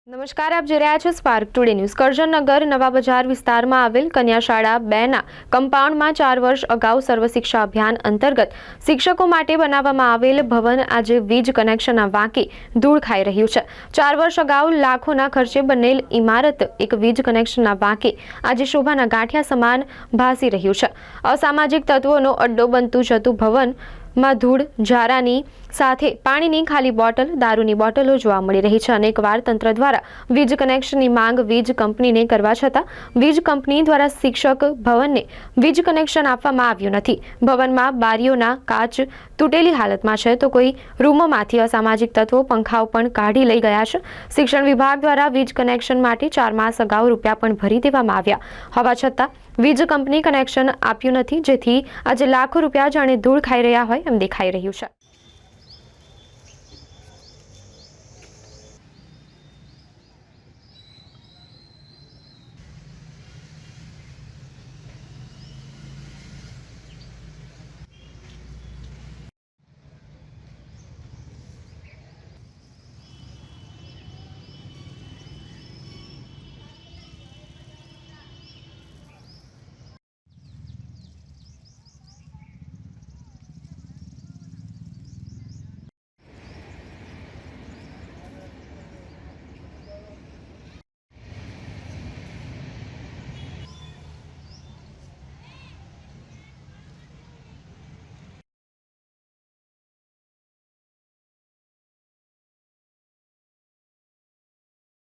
નમસ્કાર, આપ જોઈ રહ્યા છો સ્પાર્ક ટુડે ન્યૂઝ। કરજણનગર નવા બજાર વિસ્તારમાં આવેલ કન્યા શાળા 2ના કમ્પાઉન્ડમાં 4 વર્ષ અગાઉ સર્વ શિક્ષા અભિયાન અંતર્ગત શિક્ષકો માટે બનાવવામાં આવેલ ભવન આજે વીજ કનેક્શનના વાંકે ધૂળ ખાઈ રહ્યું છે। 4 વર્ષ અગાઉ લાખોના ખર્ચે બનેલ ઇમારત એક વીજ કનેક્શનના વાંકે આજે શોભાના ગાંઠિયા સમાન ભાસી રહ્યું છે। અસામાજિક તત્વોનો અડ્ડો બનતું જતું ભવનમાં ધૂળ ઝારાની સાથે પાણીની ખાલી બોટલ, દારૂની બોટલો જોવા મળી રહી છે। અનેકવાર તંત્ર દ્વારા વીજ કનેક્શનની માંગ વીજ કંપનીને કરવા છતાં વીજ કંપની દ્વારા શિક્ષક ભવનને વીજ કનેક્શન આપવામાં આવ્યું નથી। ભવનમાં બારીઓના કાચ તૂટેલી હાલતમાં છે તો કોઈ રૂમોમાંથી અસામાજિક તત્વો પંખાઓ પણ કાઢી લઈ ગયા છે। શિક્ષણ વિભાગ દ્વારા વીજ કનેક્શન માટે 4 માસ અગાઉ રૂપિયા પણ ભરી દેવામાં આવ્યા હોવા છતાં વીજ કંપની કનેક્શન આપ્યું નથી, જેથી આજે લાખો રૂપિયા જાણે ધૂળ ખાઈ રહ્યા હોય એમ દેખાઈ રહ્યું છે।